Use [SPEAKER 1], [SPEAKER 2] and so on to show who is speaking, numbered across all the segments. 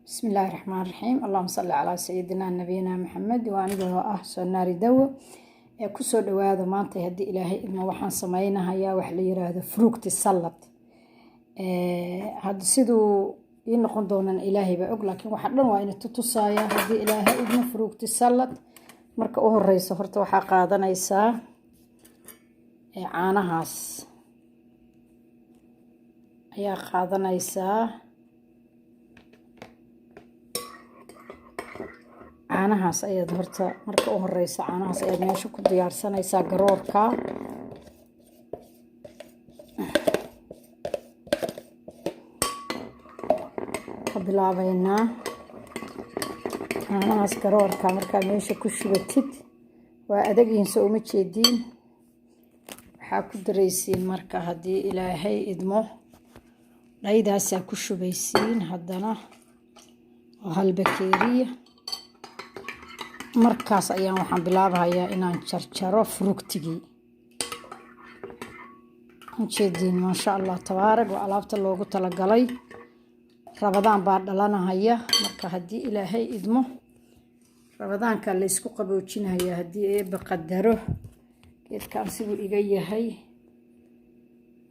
[SPEAKER 1] بسم الله الرحمن الرحيم. اللهم صل على سيدنا نبينا محمد وأنا سناري دو كسر دواء مانتي هدي إلهي إنه وحن سمعينا هيا وحلي هذا فروكت السلط هاد سيدو ينقون دونا إلهي بأقول لكن وحنا وين تتصايا هدي إلهي إنه فروكت السلط مركوه الرئيس فرت وحقا دنيسا عانهاس يا قادنيسا caanahaas ayaad horta marka u horeysa caanahaas ayaad meesha ku diyaarsanaysaa garoorka ka bilaabaynaa caanahaas garoorka markaa meesha ku shubatid waa adagiinsa uma jeediin waxaa ku daraysiin marka haddii ilaahay idmo dhaydaasaa ku shubaysiin haddana oo hal bakeeriya markaas ayaan waxaan bilaabayaa inaan jarjaro fruugtigii jeedin ma sha Allah tabaarak wa alaabta loogu talagalay rabadaan baa dhalanaya marka hadii ilaahay idmo rabadaanka la isku qaboojinaya hadii ay baqadaro geedkaan siduu iga yahay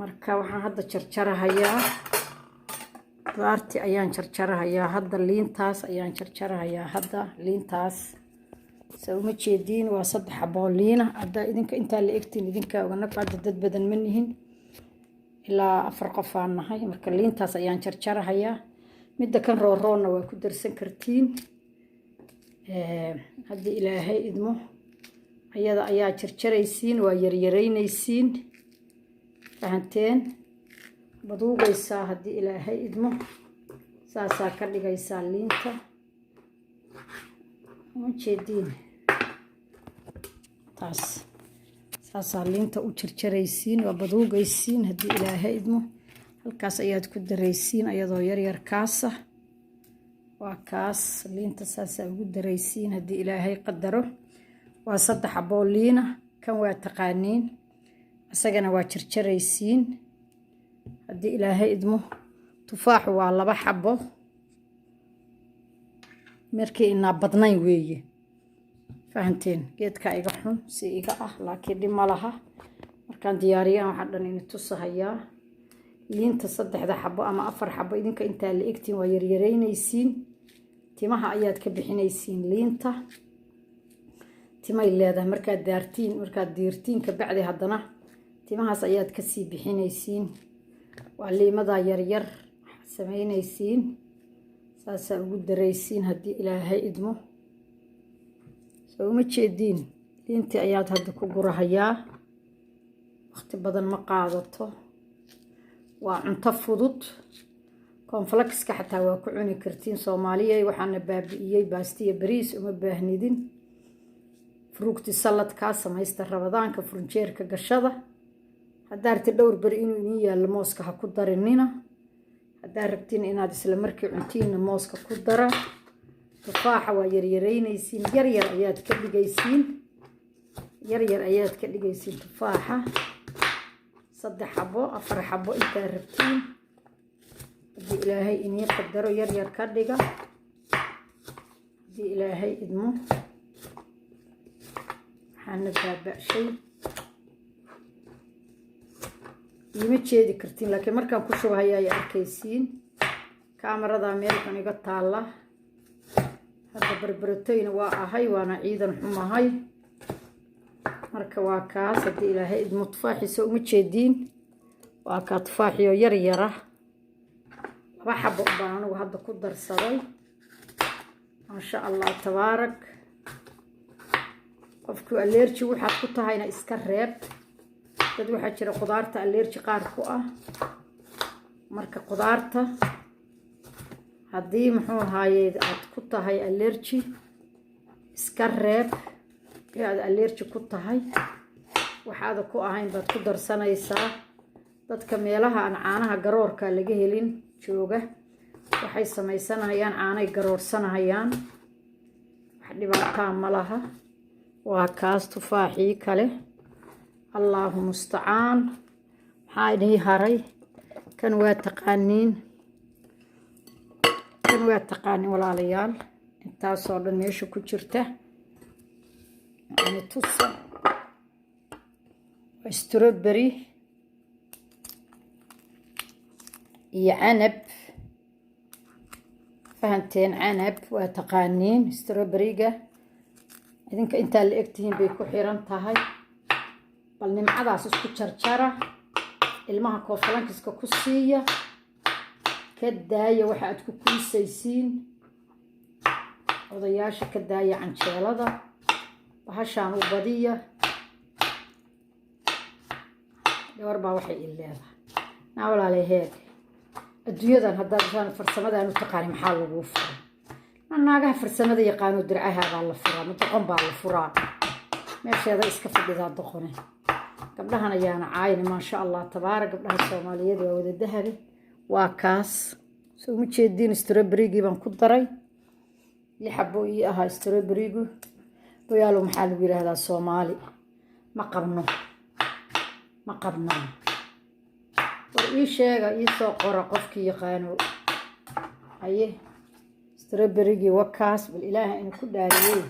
[SPEAKER 1] marka waxaan hadda jarjarahayaa qudaartii ayaan jarjarahayaa hadda liintaas ayaan jarjarahayaa hadda liintaas soo ma jeedin waa 3 xabo liina hadda idinka inta la egtiin idinka ogana qaada dad badan ma nihin ilaa 4 qof aan nahay marka liintaas ayaan jarjarahayaa midda kan rooroona waa ku darsan kartiin hadii ilaahay idmo ayada ayaa jarjaraysiin waa yaryareynaysiin fahanteen baduugaysaa hadii ilaahay idmo saasaa ka dhigaysaa liinta ma jeedin taas saasaa liinta u jarjaraysiin waa baduugaysiin hadii ilaahay idmo halkaas ayaad ku daraysiin ayadoo yaryar kaasa waa kaas liinta saasaa ugu daraysiin hadii ilaahay qadaro waa 3 xabo liina kan waa taqaaniin asagana waa jarjaraysiin hadii ilaahay idmo tufaax waa 2 xabo markii ina badnayn weeye fahanteen geedka iga xun si iga ah laakiin dhima laha markaan diyaariyaan waxa dhan in tusahayaa liinta 3 xabo ama 4 xabo idinka inta la egtiin waa yaryareynaysiin timaha ayaad ka bixinaysiin liinta timay leedahay markaad daartiin markaad diirtiin ka bacdi haddana timahaas ayaad ka sii bixinaysiin waa liimada yaryar sameynaysiin saasaa ugu daraysiin hadii ilaahay idmo soo ma jeedin liintii ayaad hadda ku gurahayaa waqti badan ma qaadato waa cunto fudud konflakska xataa waa ku cuni kartiin Soomaaliyeey waxaana baabi'iyay baastiya bariis uma baahnidin fruugti saladka samaysta rabadaanka furunjeerka gashada hadaarti dhowr bari inuu idin yaalo mooska ha ku darinina hadaa rabtiin inaad isla markii cuntiin mooska ku dara tufaaxa waa yaryareynaysiin yaryar ayaad ka dhigaysiin tufaaxa 3 xabo 4 xabo inta rabtiin hadii ilaahay inii qadaro yaryar ka dhiga hadii ilaahay idmo waxaana baabashay ima jeedi kartiin laakiin markaan ku shubahayaa ay arkaysiin kaamarada meel kan iga taala hadda barbaratoyna waa ahay waana ciidan xumahay marka waa kaas hadii ilaahay idmo tufaaxiisa uma jeediin waa ka tufaaxiyo yaryara 2 xabo baan anigu hadda ku darsaday ma sha Allah tabaarak qofku allergy waxaad ku tahayna iska reeb dad waxa jira qudaarta allergy qaar ku ah marka qudaarta hadii muxuu ahaayay aad ku tahay allergy iska reeb aad allergy ku tahay waxaad ku ahayn baad ku darsanaysaa dadka meelaha aan caanaha garoorka laga helin jooga waxay samaysanayaan caanay garoorsanayaan wax dhibaato ma laha waa kaas tufaaxii kale Allahu musta'an maxaa idin haray kan waa taqaaniin kan waa taqaanin walaalayaal intaasoo dhan meesha ku jirta yani tusa strawberry iyo canab fahanteen canab waa taqaaniin strawberryga idinka intaa la egtihiin bay ku xiran tahay bal nimcadaas isku jarjara ilmaha koofalankiska ku siiya ka daaya waxa aad ku kuusaysiin odayaasha ka daaya canjeelada bahashaan u badiya gabar baa waxay i leedahay naa walaalay heeg adduunyadan haddaad farsamadaan u taqaani maxaa lagu furay naagaha farsamada yaqaano dircaha baa la furaa doqon baa la furaa meesheeda iska fadhidaa doqone gabdhahan ayaana caayni maasha allah tabaara gabdhaha soomaaliyeed waa wada dahabi waa kaas soo ma jeediin strawberrygii baan ku daray 6 xabo ii ahaa strawberrygu boyaalo maxaa lagu yiraahdaa Soomaali ma qabno war ii sheega ii soo qora qofkii yaqaano haye strawberrygii wakaas bal ilaahay in ku dhaariyay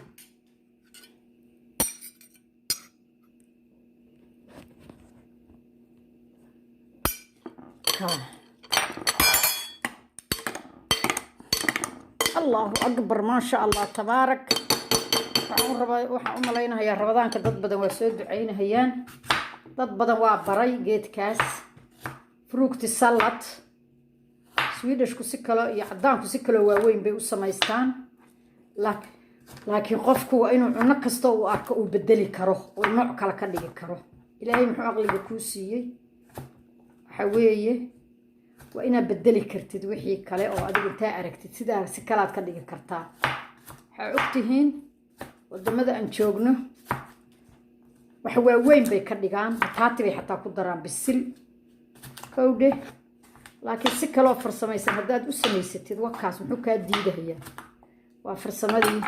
[SPEAKER 1] الله أكبر ما شاء الله تبارك waxaan u malaynayaa rabadaanka dad badan waa soo ducaynayaan dad badan waa baray geedkaas fruukti salad swedishku si kale iyo cadaanku si kale waaweyn bay u samaystaan laakiin qofku waa inuu cunno kasta uu arko uu bedeli karo oo nooc kale ka dhigi karo ilaahay muxuu aqliga kuu siiyey waxa weeye waa inaad bedeli kartid wixii kale oo adigu intaa aragtid sidaa si kalaad ka dhigi kartaa waxaa ogtihiin wadamada aan joogno waxa waaweyn bay ka dhigaan bataati bay xataa ku daraan bisil kowdhe laakiin si kaloo farsamaysan haddaad u samaysatid wakaas muxuu kaa diidahayaa waa farsamadii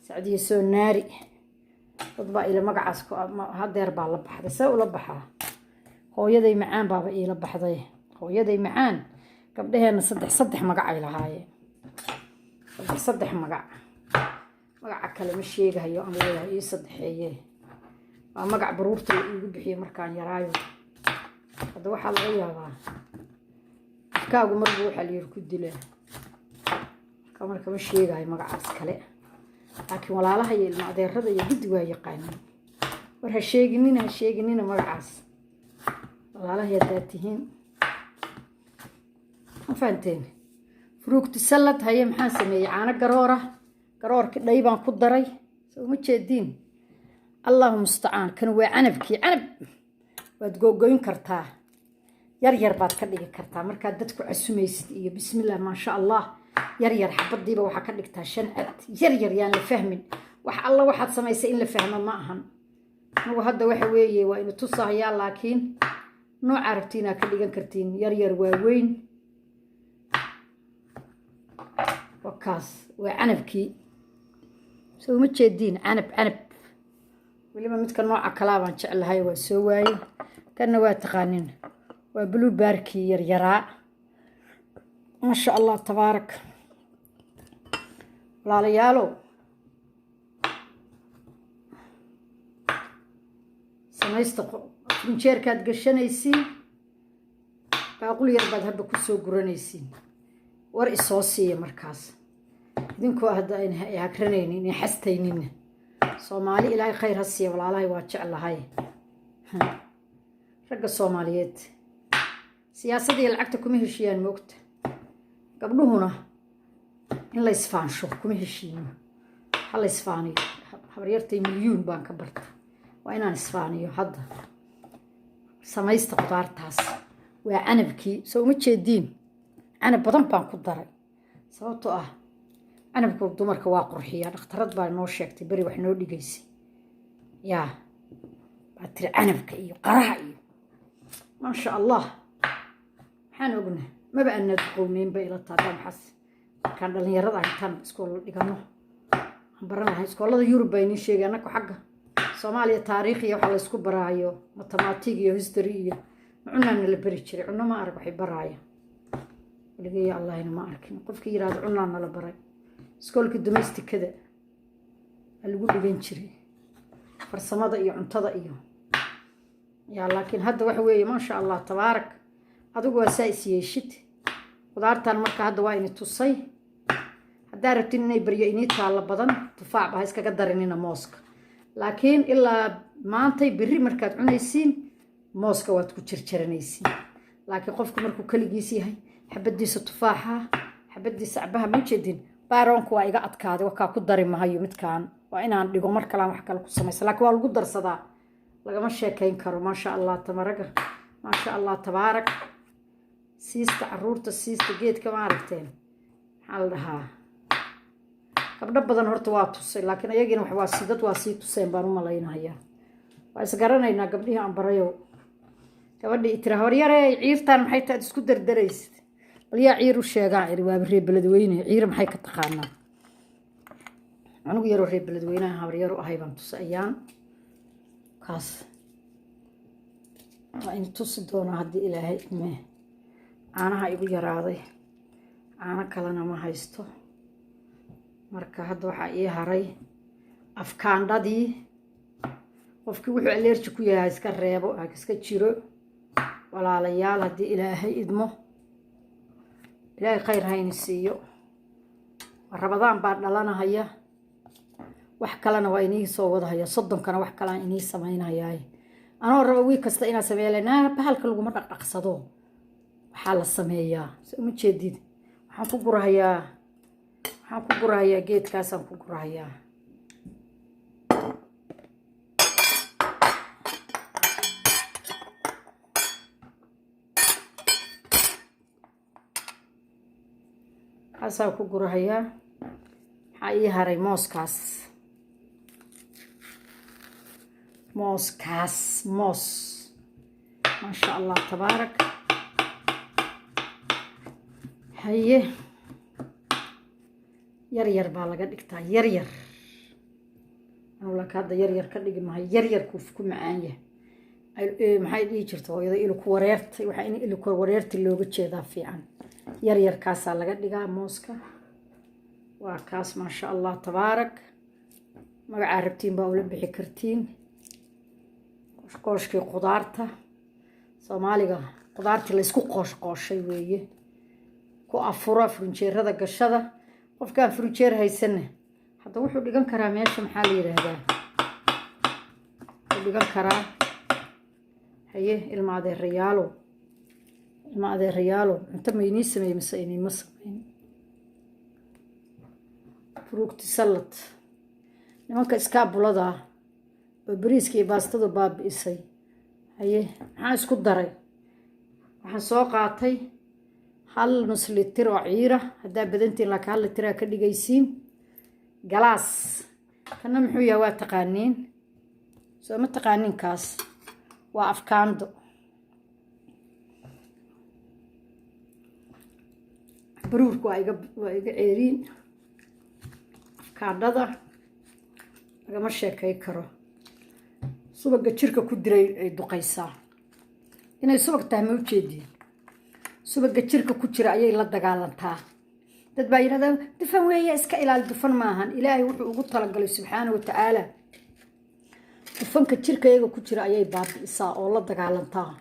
[SPEAKER 1] sacdiye soo naari dad baa ila magacaas hadeer baa la baxday see ula baxaa hooyaday macaan baaba iila baxday hooyaday macaan gabdhaheena saddex magac ay lahaayeen saddex magaca kale ma sheegayo aan leeyahay ii saddexeeye waa magac baruurta la iigu bixiyey markaan yaraayo hadda waxaa laga yaabaa afkaagu marbu waxaa layiri ku dilaa marka ma sheegayo magacaas kale laakiin walaalaha iyo ilma adeerada iyo guddi waa yaqaaniin war ha sheeginina magacaas walaalaha haddaad tihiin ma fahanteen fruukti salad haye maxaan sameeyey caano garoorka dhay baan ku daray soo ma jeediin allahu mustacaan kan waa canabkii canab waad googoyn kartaa yar baad ka dhigi kartaa markaad dadku casumaysid iyo bismillah maasha allah yar xabadiiba waxaa ka dhigtaa 5 cad yar yaan la fahmin wax alla waxaad samaysay in la fahmo ma ahan nagu hadda waxa weeye waa inuu tusahayaa laakiin nooca rabtiina ka dhigan kartiin yar waaweyn wakaas waa canabkii soo ma jeediin canab waliba midka nooca kala baan jeclahay waa soo waayay kana waa taqaanin waa blueberry yaryaraa ma sha Allah tabaarak walaalayaalo samaysta injeerkaad gashanaysiin baaqul yar baad hadda ku soo guranaysiin war isoo siiya markaas idinkoo hadda ay hagranaynin in xastaynin Soomaali ilaahay khayr ha siiyo walaalahay waa jeclahay ragga Soomaaliyeed siyaasadii lacagta kuma heshiyaan moogta gabdhuhuna in la isfaansho kuma heshiino hal isfaaniyo habaryartay milyuun baan ka barta waa inaan isfaaniyo hadda samaysta qudaartaas waa canabkii soo ma jeediin canab badan baan ku daray sababtoo ah canabku dumarka waa qurxiya dhakhtarad baa noo sheegtay bari wax noo dhigaysay yaa baatri canabka iyo qaraha iyo maasha allah waxaan ognaa maba anad qowmeyn bay ila taadaan xas kan dhalinyarada intaan iskool dhigano aan baranahay iskoolada Yurub bay ni sheegay anaka xagga Soomaaliya taariikh iyo waxa la isku baraayo mathematics iyo history iyo macnaheena la bari jiray cunno ma arag waxay baraaya weligeeya allahina ma arkin qofkii yiraahdo cunaa nala baray iskoolka domestikada lagu dhigan jiray farsamada iyo cuntada iyo yaa laakiin hadda wax weeye ma sha Allah tabaarak adigu waa saa isyeeshid qudaartan marka hadda waa inay tusay haddaa rabtin inay baryo inay taala badan tufaax baa iskaga darinina mooska laakiin ilaa maantay berri markaad cunaysiin mooska waad ku jirjaranaysiin laakiin qofku markuu kaligiis yahay xabadiisa tufaaxa xabadiisa cabaha ma jeedin baaroonku waa iga adkaaday wakaa ku dari mahayo midkaan waa inaan dhigo mar kale wax kale ku samaysan laakiin waa lagu darsadaa lagama sheekayn karo ma sha Allah tamaraga ma sha Allah tabaarak siista caruurta siista geedka ma aragteen maxaa la dhahaa gabdho badan horta waa tusay laakiin ayagina wax waa sidad waa sii tuseen baan u malaynayaa waa isgaranaynaa gabdhihii aan barayo gabadhii tira horyarey ciirtaan maxay taad isku dardaraysid bal yaa ciir u sheegaan ciri waa reer beledweyne ciir maxay ka taqaanaa anigu yaroo reer beledweynaha horyar u ahay baan tusayaan kaas waa in tusi doonaa haddii ilaahay mee caanaha igu yaraaday caano kalena ma haysto marka hadda waxaa ii haray afkaandhadii qofkii wuxuu allerji ku yahay iska reebo iska jiro walaalayaal haddii ilaahay idmo ilaahay khayr hayni siiyo rabadaan baa dhalanahaya wax kalena waa inii soo wadahaya soddonkana wax kalaan inii samaynayaa anoo raba wiil kasta inaan sameeyo bahalka laguma dhaqdhaqsado waxaa la sameeyaa soo ma jeedid waxaan ku gurahayaa geedkaasaan ku gurahayaa kaasaan ku gurahayaa maxaa ii haray mooskaas moos ما شاء الله تبارك haye yar baa laga dhigtaa yar anuu laka hadda yar ka dhigi mahay yar ku macaan yahay maxay dhihi jirto hooyada ilku wareertay waxa in ilku wareertay looga jeedaa fiican yar kaasaa laga dhigaa mooska waa kaas ma sha Allah tabaarak magaca rabtiin baa ula bixi kartiin qoshkii qudaarta Soomaaliga qudaarta la isku qooshay weeye ku afura furunjeerada gashada qofkaan furunjeer haysan hadda wuxuu dhigan karaa meesha maxaa la yiraahdaa dhigan karaa haye ilma adeerayaalo inta ma inii sameeyay mise inii ma sameyn fruugti salad nimanka iskaabulada oo bariiska iyo baastada baabi'isay haye maxaa isku daray waxaan soo qaatay hal nus litir oo ciira haddaa badantiin laakiin hal litir ka dhigaysiin galaas kana muxuu yahay waa taqaaniin soo ma taqaaniin kaas waa afkaando baruurku waa iga ceeriin afkaandhada lagama sheekay karo subaga jirka ku diray ay duqaysaa inay subag tahay ma ujeedin subaga jirka ku jira ayay la dagaalantaa dad baa yiraahdaa dufan weeye iska ilaali dufan maahan ilaahay wuxuu ugu talagalay subxaanahu wa ta'aala dufanka jirkayga ku jira ayay baabi'isaa oo la dagaalantaa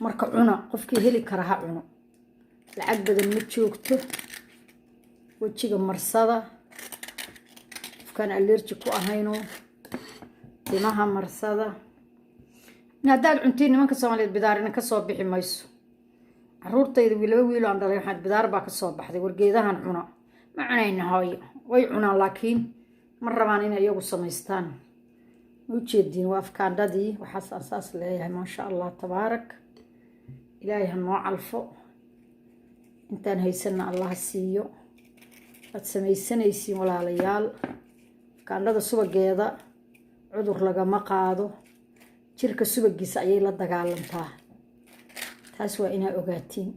[SPEAKER 1] marka cuna qofkii heli kara ha cuno lacag badan ma joogto wajiga marsada kan allergy ku ahayno timaha marsada haddaad cuntiin nimanka Soomaaliyeed bidaarina ka soo bixi mayso caruurtayda wiil aan dhalay waxaan bidaar baa ka soo baxday wargeedahan cuna ma cunayna hooyo way cunaan laakiin ma rabaan inay iyagu samaystaan ma ujeedin waa afkaandhadii waxaas asaas leeyahay ma sha Allah tabaarak ilaahay ha noo calfo intaan haysana Allah siiyo ad samaysanaysiin walaalayaal kaandhada subageeda cudur lagama qaado jirka subagiisa ayay la dagaalantaa taas waa inaa ogaatiin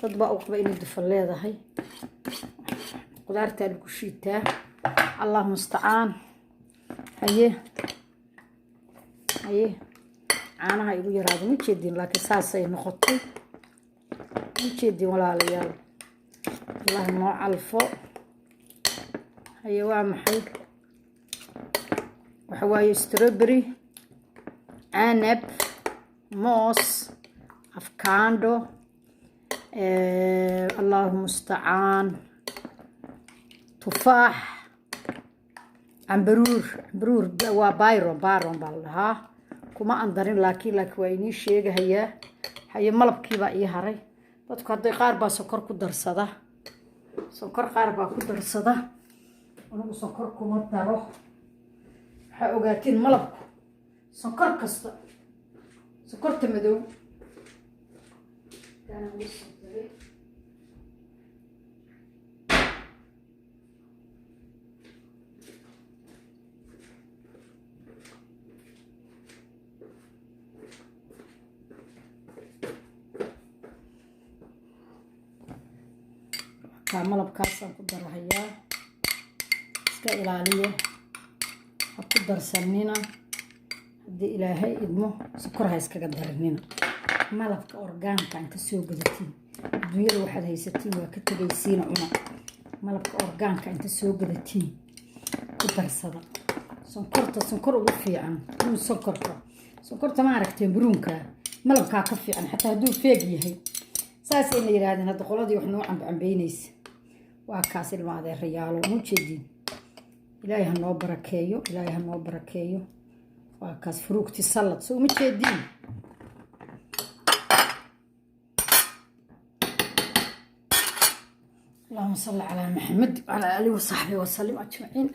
[SPEAKER 1] dad baa u qaba inay dufan leedahay qudaarta lagu shiitaa Allah musta'aan haye caanaha igu yaraado ma jeedin laakiin saasay noqotay ujeedin walaalayaal allah noo calfo haye waa maxay waxa waaye strawberry canab moos afkaandho allahu mustacaan tufaax cambaruur waa bayron baa la dhahaa kuma aan darin laakiin waa inii sheegahayaa haye malabkiibaa ii haray dadku hadday qaar baa sokor ku darsada anigu sokor kuma daro waxaa ogaatiin malabku sokor kasta sokorta madow malabkaasaan ku darahayaa iska ilaaliya ha ku darsanina haddii ilaahay idmo sokor ha iskaga darinina malabka orgaanka inta soo gadatiin adduunyada waxaad haysatiin waa ka tegaysiina cuna malabka orgaanka inta soo gadatiin ku darsada sonkor ugu fiican sonkorta ma aragteen buruunka malabkaa ka fiican xataa hadduu feeg yahay saasayna yiraahdeen hadda qoladii wax noo cambaynaysa waa kaas ilma adeerayaalo mujeedin ilaahay ha noo barakeeyo waa kaas fruugti salad soo ma jeedin اللهم صل على محمد وعلى آله وصحبه وسلم أجمعين